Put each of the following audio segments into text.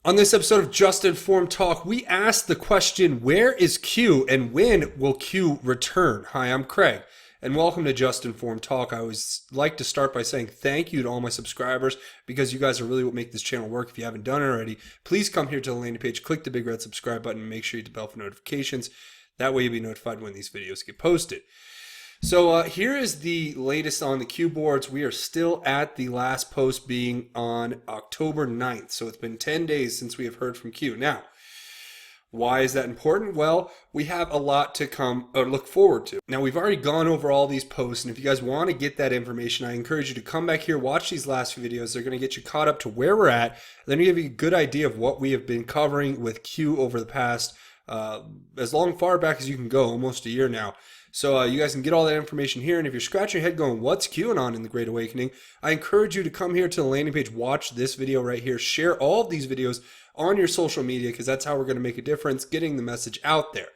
On this episode of Just Informed Talk, we asked the question, where is Q and when will Q return? Hi, I'm Craig, and welcome to Just Informed Talk. I always like to start by saying thank you to all my subscribers because you guys are really what make this channel work. If you haven't done it already, please come here to the landing page, click the big red subscribe button, and make sure you hit the bell for notifications. That way you'll be notified when these videos get posted. So here is the latest on the Q boards. We are still at the last post being on October 9th. So it's been 10 days since we have heard from Q. Now, why is that important? Well, we have a lot to come or look forward to. Now, we've already gone over all these posts, and if you guys want to get that information, I encourage you to come back here, watch these last few videos. They're going to get you caught up to where we're at. Then give you a good idea of what we have been covering with Q over the past, as long far back as you can go, almost a year now. So you guys can get all that information here. And if you're scratching your head going, what's QAnon in the Great Awakening? I encourage you to come here to the landing page, watch this video right here, share all of these videos on your social media, because that's how we're going to make a difference, getting the message out there.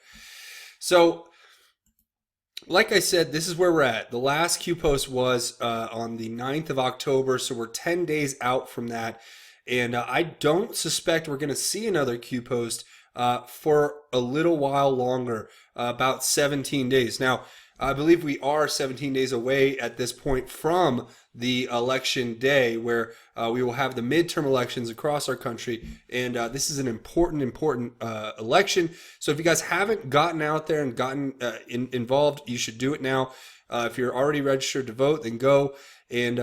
So, like I said, this is where we're at. The last Q post was on the 9th of October, so we're 10 days out from that. And I don't suspect we're going to see another Q post for a little while longer, about 17 days. Now, I believe we are 17 days away at this point from the election day, where we will have the midterm elections across our country. And this is an important election. So if you guys haven't gotten out there and gotten involved, you should do it now. If you're already registered to vote, then go and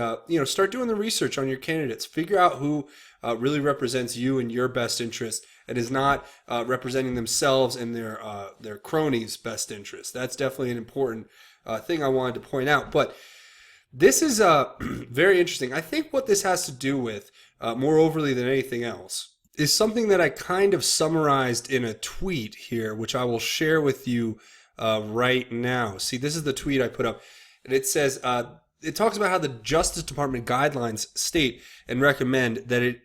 start doing the research on your candidates. Figure out who really represents you and your best interest, and is not representing themselves and their cronies' best interest. That's definitely an important thing I wanted to point out. But this is very interesting. I think what this has to do with, more overly than anything else, is something that I kind of summarized in a tweet here, which I will share with you right now. See, this is the tweet I put up, and it says, it talks about how the Justice Department guidelines state and recommend that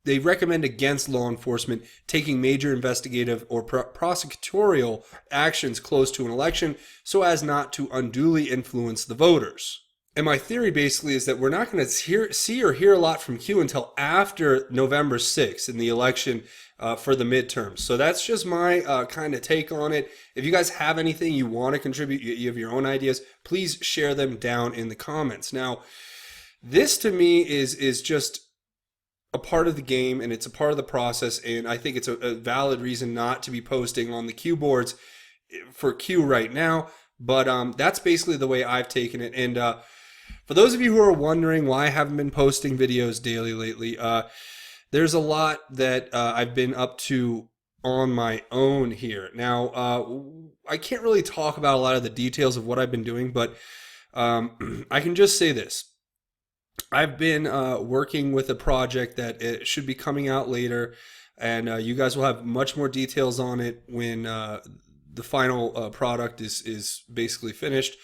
they recommend against law enforcement taking major investigative or prosecutorial actions close to an election so as not to unduly influence the voters. And my theory basically is that we're not going to see or hear a lot from Q until after November 6th in the election for the midterms. So that's just my kind of take on it. If you guys have anything you want to contribute, you have your own ideas, please share them down in the comments. Now, this to me is just a part of the game, and it's a part of the process, and I think it's a valid reason not to be posting on the Q boards for Q right now. But that's basically the way I've taken it. And for those of you who are wondering why I haven't been posting videos daily lately, there's a lot that I've been up to on my own here. Now, I can't really talk about a lot of the details of what I've been doing, but I can just say this. I've been working with a project that it should be coming out later, and you guys will have much more details on it when the final product is basically finished.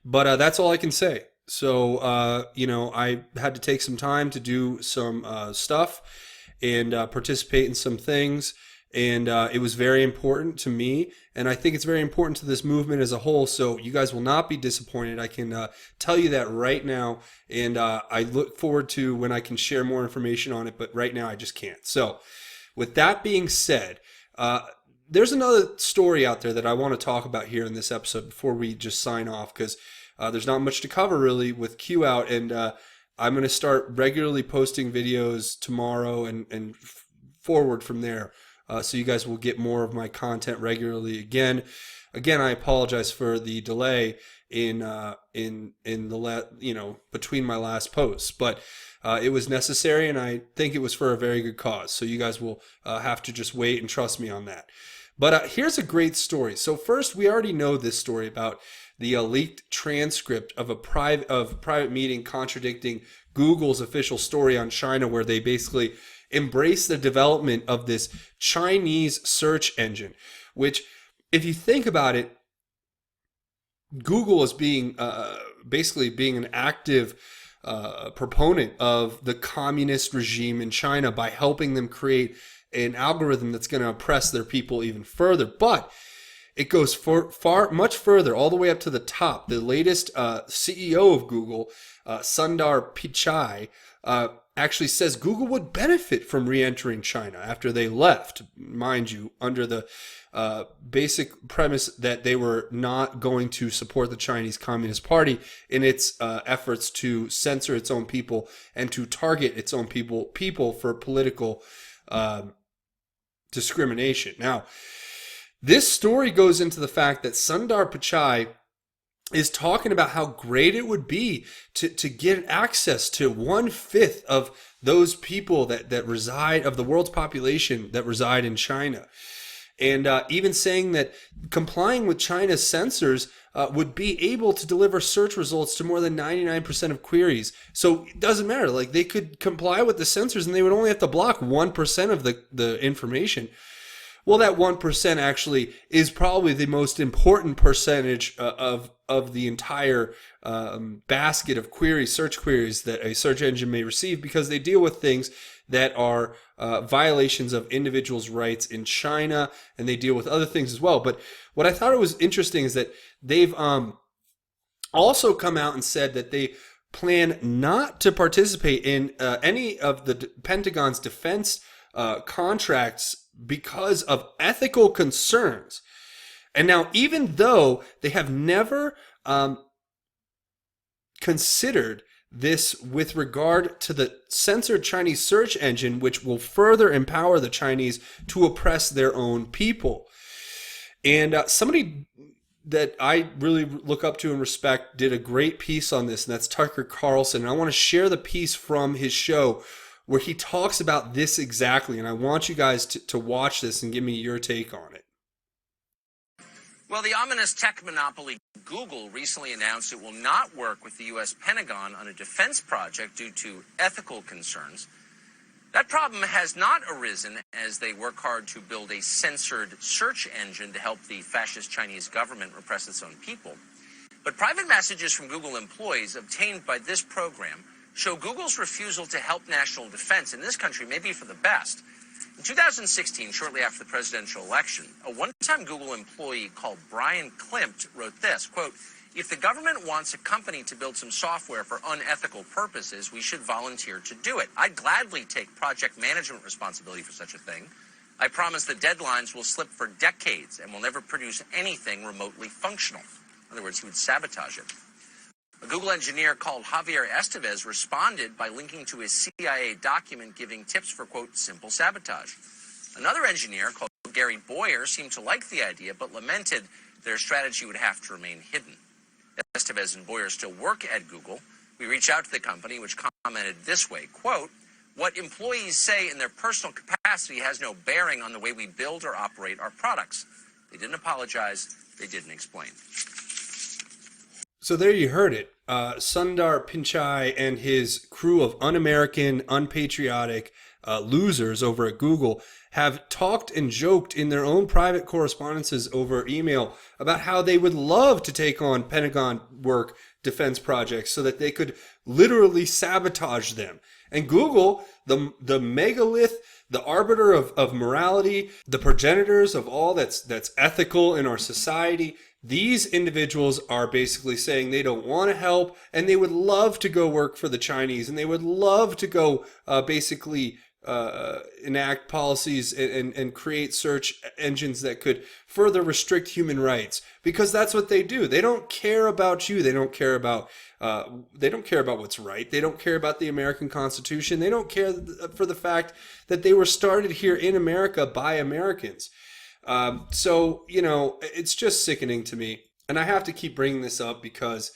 But that's all I can say. So, I had to take some time to do some stuff and participate in some things. And it was very important to me, and I think it's very important to this movement as a whole. So you guys will not be disappointed. I can tell you that right now, and I look forward to when I can share more information on it, but right now I just can't. So with that being said, there's another story out there that I want to talk about here in this episode before we just sign off, because there's not much to cover really with Q out, and I'm going to start regularly posting videos tomorrow and forward from there. So you guys will get more of my content regularly. Again, I apologize for the delay in the between my last posts, but it was necessary, and I think it was for a very good cause. So you guys will have to just wait and trust me on that. But here's a great story. So first, we already know this story about the leaked transcript of a private meeting contradicting Google's official story on China, where they basically embrace the development of this Chinese search engine, which, if you think about it, Google is basically being an active proponent of the communist regime in China by helping them create an algorithm that's going to oppress their people even further. But it goes much further, all the way up to the top. The latest CEO of Google, Sundar Pichai, actually says Google would benefit from re-entering China after they left, mind you, under the basic premise that they were not going to support the Chinese Communist Party in its efforts to censor its own people and to target its own people for political discrimination. Now, this story goes into the fact that Sundar Pichai is talking about how great it would be to get access to 1/5 of those people that reside, of the world's population that reside in China. And even saying that complying with China's censors would be able to deliver search results to more than 99% of queries. So it doesn't matter. Like, they could comply with the censors and they would only have to block 1% of the information. Well, that 1% actually is probably the most important percentage of the entire basket of queries, search queries that a search engine may receive, because they deal with things that are violations of individuals' rights in China, and they deal with other things as well. But what I thought it was interesting is that they've also come out and said that they plan not to participate in any of the Pentagon's defense contracts because of ethical concerns. And now, even though they have never considered this with regard to the censored Chinese search engine, which will further empower the Chinese to oppress their own people. And somebody that I really look up to and respect did a great piece on this, and that's Tucker Carlson. And I want to share the piece from his show where he talks about this exactly, and I want you guys to watch this and give me your take on it. Well, the ominous tech monopoly Google recently announced it will not work with the U.S. Pentagon on a defense project due to ethical concerns. That problem has not arisen as they work hard to build a censored search engine to help the fascist Chinese government repress its own people. But private messages from Google employees obtained by this program show Google's refusal to help national defense in this country may be for the best. In 2016, shortly after the presidential election, a one-time Google employee called Brian Klimt wrote this, quote, "If the government wants a company to build some software for unethical purposes, we should volunteer to do it. I'd gladly take project management responsibility for such a thing. I promise the deadlines will slip for decades and will never produce anything remotely functional." In other words, he would sabotage it. A Google engineer called Javier Estevez responded by linking to a CIA document giving tips for, quote, simple sabotage. Another engineer called Gary Boyer seemed to like the idea, but lamented their strategy would have to remain hidden. Estevez and Boyer still work at Google. We reached out to the company, which commented this way, quote, "What employees say in their personal capacity has no bearing on the way we build or operate our products." They didn't apologize. They didn't explain. So there you heard it. Sundar Pichai and his crew of un-American, unpatriotic losers over at Google have talked and joked in their own private correspondences over email about how they would love to take on Pentagon work defense projects so that they could literally sabotage them. And Google, the megalith, the arbiter of morality, the progenitors of all that's ethical in our society, these individuals are basically saying they don't want to help, and they would love to go work for the Chinese, and they would love to go enact policies and create search engines that could further restrict human rights, because that's what they do. They don't care about you. They don't care about what's right. They don't care about the American Constitution. They don't care for the fact that they were started here in America by Americans. So, it's just sickening to me. And I have to keep bringing this up because,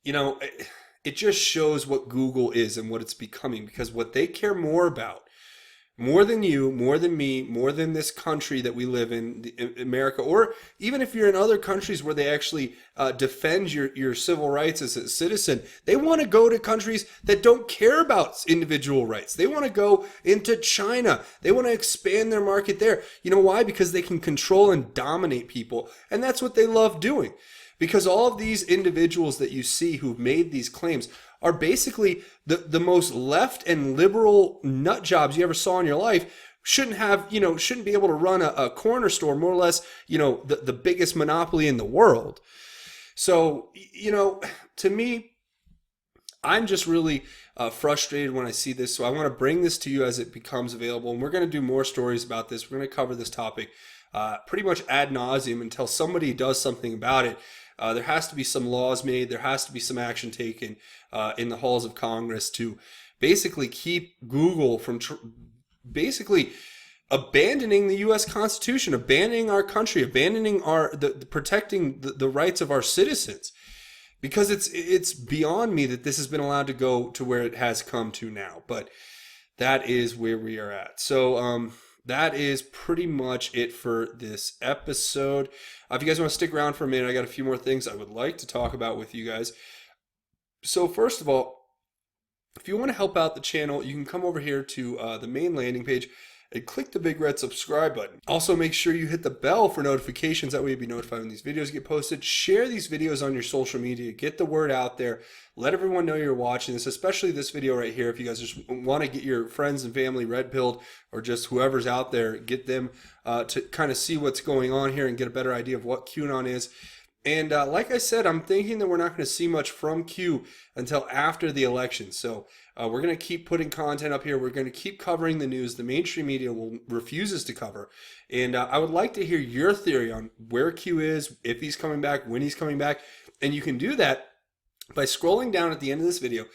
it just shows what Google is and what it's becoming, because what they care more about, more than you, more than me, more than this country that we live in, America, or even if you're in other countries where they actually defend your civil rights as a citizen, they want to go to countries that don't care about individual rights. They want to go into China. They want to expand their market there. You know why? Because they can control and dominate people, and that's what they love doing. Because all of these individuals that you see who've made these claims are basically the most left and liberal nut jobs you ever saw in your life. Shouldn't be able to run a corner store, more or less, the biggest monopoly in the world. So, to me, I'm just really frustrated when I see this. So I want to bring this to you as it becomes available. And we're going to do more stories about this. We're going to cover this topic pretty much ad nauseum until somebody does something about it. There has to be some laws made. There has to be some action taken in the halls of Congress to basically keep Google from basically abandoning the U.S. Constitution, abandoning our country, abandoning protecting the rights of our citizens. Because it's beyond me that this has been allowed to go to where it has come to now. But that is where we are at. So that is pretty much it for this episode. If you guys want to stick around for a minute, I got a few more things I would like to talk about with you guys. So first of all, if you want to help out the channel, you can come over here to the main landing page and click the big red subscribe button. Also, make sure you hit the bell for notifications. That way you'll be notified when these videos get posted. Share these videos on your social media. Get the word out there. Let everyone know you're watching this, especially this video right here. If you guys just want to get your friends and family red-pilled or just whoever's out there, get them to kind of see what's going on here and get a better idea of what QAnon is. And like I said, I'm thinking that we're not going to see much from Q until after the election. So we're going to keep putting content up here. We're going to keep covering the news the mainstream media refuses to cover. And I would like to hear your theory on where Q is, if he's coming back, when he's coming back. And you can do that by scrolling down at the end of this video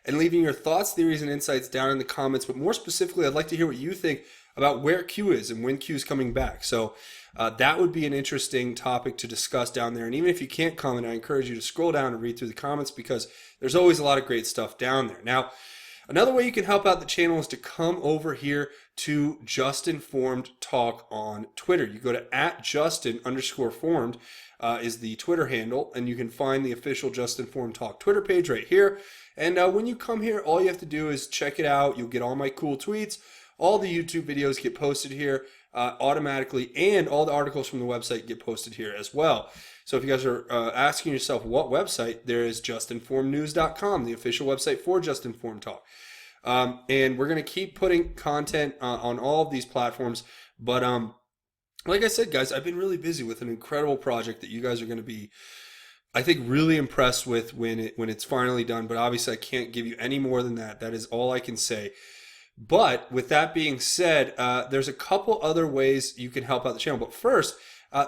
and leaving your thoughts, theories, and insights down in the comments. But more specifically, I'd like to hear what you think about where Q is and when Q is coming back. So that would be an interesting topic to discuss down there. And even if you can't comment, I encourage you to scroll down and read through the comments because there's always a lot of great stuff down there. Now, another way you can help out the channel is to come over here to Just Informed Talk on Twitter. You go to @Justin_formed is the Twitter handle, and you can find the official Just Informed Talk Twitter page right here. And when you come here, all you have to do is check it out. You'll get all my cool tweets. All the YouTube videos get posted here automatically, and all the articles from the website get posted here as well. So if you guys are asking yourself what website, there is justinformednews.com, the official website for Just Informed Talk. And we're going to keep putting content on all of these platforms. But like I said, guys, I've been really busy with an incredible project that you guys are going to be, I think, really impressed with when it's finally done. But obviously, I can't give you any more than that. That is all I can say. But with that being said, there's a couple other ways you can help out the channel. But first,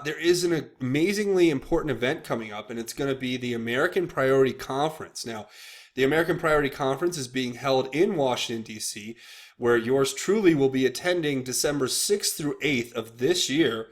there is an amazingly important event coming up, and it's going to be the American Priority Conference. Now, the American Priority Conference is being held in Washington, D.C., where yours truly will be attending December 6th through 8th of this year.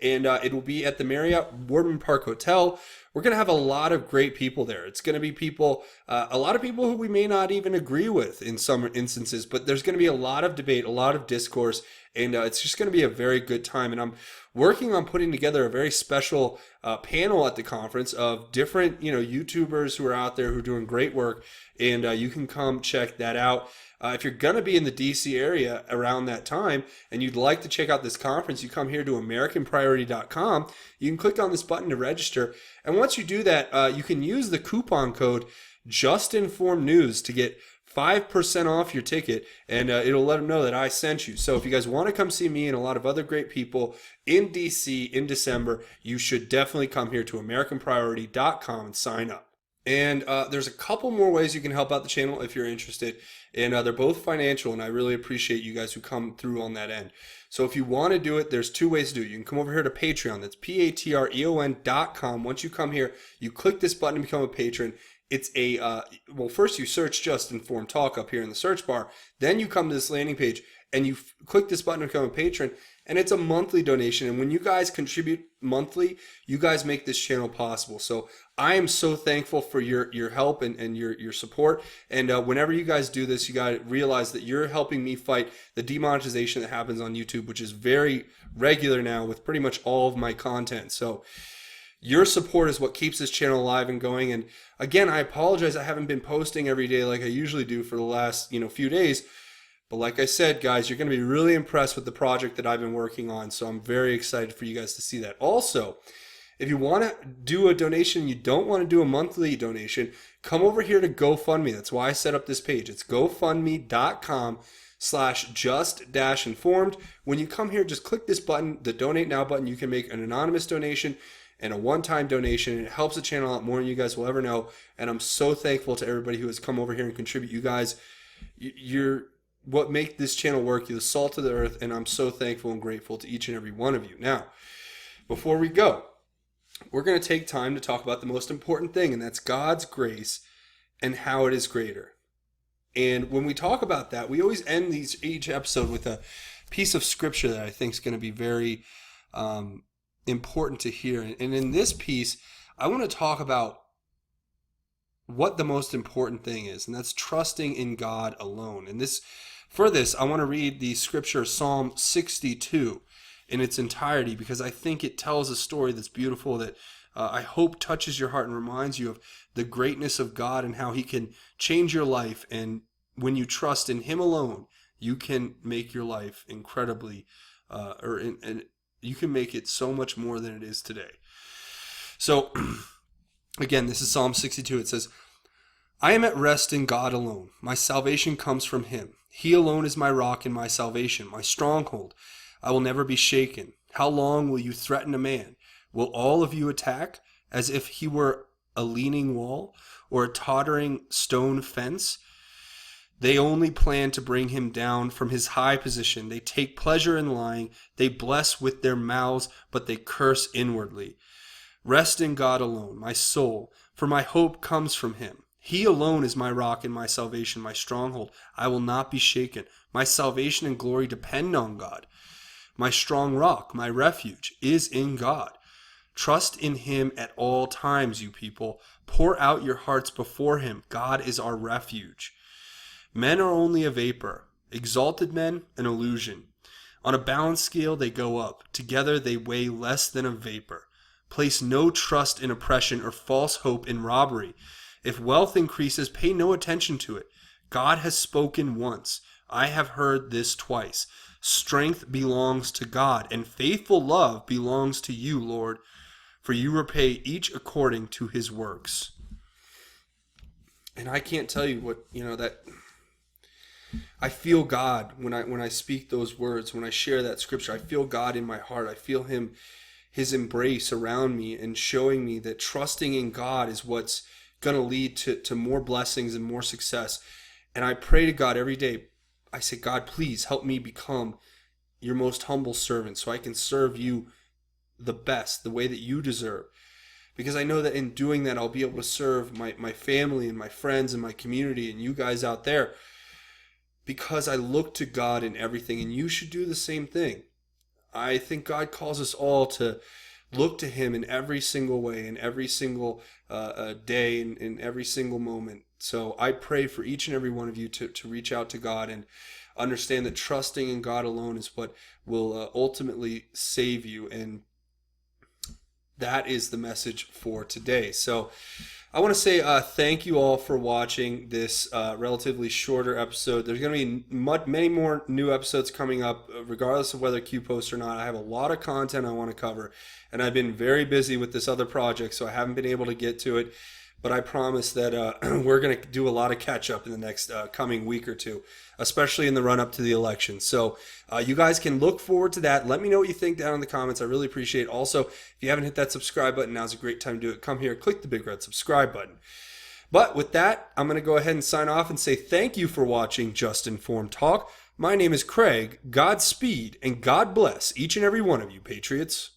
And it will be at the Marriott Warden Park Hotel. We're going to have a lot of great people there. It's going to be people, a lot of people who we may not even agree with in some instances, but there's going to be a lot of debate, a lot of discourse, and it's just going to be a very good time. And I'm working on putting together a very special panel at the conference of different, YouTubers who are out there who are doing great work, and you can come check that out. If you're going to be in the DC area around that time and you'd like to check out this conference, you come here to AmericanPriority.com. You can click on this button to register. And once you do that, you can use the coupon code JustInformedNews to get 5% off your ticket, and it'll let them know that I sent you. So if you guys want to come see me and a lot of other great people in DC in December, you should definitely come here to AmericanPriority.com and sign up. And there's a couple more ways you can help out the channel if you're interested. And they're both financial, and I really appreciate you guys who come through on that end. So if you want to do it, there's two ways to do it. You can come over here to Patreon. That's patreon.com. Once you come here, you click this button to become a patron. It's a, well, first you search Just Informed Talk up here in the search bar. Then you come to this landing page, and you click this button to become a patron. And it's a monthly donation. And when you guys contribute monthly, you guys make this channel possible. So I am so thankful for your help and your support. And whenever you guys do this, you got to realize that you're helping me fight the demonetization that happens on YouTube, which is very regular now with pretty much all of my content. So your support is what keeps this channel alive and going. And again, I apologize I haven't been posting every day like I usually do for the last few days. But like I said, guys, you're going to be really impressed with the project that I've been working on. So I'm very excited for you guys to see that. Also, if you want to do a donation, you don't want to do a monthly donation, come over here to GoFundMe. That's why I set up this page. It's GoFundMe.com/just-informed. When you come here, just click this button, the Donate Now button. You can make an anonymous donation. and a one-time donation. It helps the channel out more than you guys will ever know. And I'm so thankful to everybody who has come over here and contribute. You guys, you're what make this channel work. You're the salt of the earth, and I'm so thankful and grateful to each and every one of you. Now, before we go, we're going to take time to talk about the most important thing, and that's God's grace and how it is greater. And when we talk about that, we always end each episode with a piece of scripture that I think is going to be very important to hear. And in this piece, I want to talk about what the most important thing is, and that's trusting in God alone. And for this, I want to read the scripture Psalm 62 in its entirety, because I think it tells a story that's beautiful, that I hope touches your heart and reminds you of the greatness of God and how he can change your life. And when you trust in him alone, you can make your life incredibly, and you can make it so much more than it is today. So again, this is Psalm 62. It says, I am at rest in God alone. My salvation comes from him. He alone is my rock and my salvation, my stronghold. I will never be shaken. How long will you threaten a man? Will all of you attack as if he were a leaning wall or a tottering stone fence? They only plan to bring him down from his high position. They take pleasure in lying. They bless with their mouths, but they curse inwardly. Rest in God alone, my soul, for my hope comes from him. He alone is my rock and my salvation, my stronghold. I will not be shaken. My salvation and glory depend on God. My strong rock, my refuge, is in God. Trust in him at all times, you people. Pour out your hearts before him. God is our refuge. Men are only a vapor, exalted men an illusion. On a balance scale they go up. Together they weigh less than a vapor. Place no trust in oppression or false hope in robbery. If wealth increases, pay no attention to it. God has spoken once. I have heard this twice. Strength belongs to God, and faithful love belongs to you, Lord, for you repay each according to his works. And I can't tell you what, that I feel God when I speak those words, when I share that scripture. I feel God in my heart. I feel his embrace around me and showing me that trusting in God is what's going to lead to more blessings and more success. And I pray to God every day. I say, God, please help me become your most humble servant so I can serve you the best, the way that you deserve. Because I know that in doing that, I'll be able to serve my family and my friends and my community and you guys out there, because I look to God in everything, and you should do the same thing. I think God calls us all to look to him in every single way, in every single day, in every single moment. So I pray for each and every one of you to reach out to God and understand that trusting in God alone is what will ultimately save you. And that is the message for today. So I want to say thank you all for watching this relatively shorter episode. There's going to be many more new episodes coming up, regardless of whether Q posts or not. I have a lot of content I want to cover, and I've been very busy with this other project, so I haven't been able to get to it. But I promise that we're going to do a lot of catch up in the next coming week or two, especially in the run up to the election. So you guys can look forward to that. Let me know what you think down in the comments. I really appreciate it. Also, if you haven't hit that subscribe button, now's a great time to do it. Come here, click the big red subscribe button. But with that, I'm going to go ahead and sign off and say thank you for watching Just Informed Talk. My name is Craig. Godspeed and God bless each and every one of you, Patriots.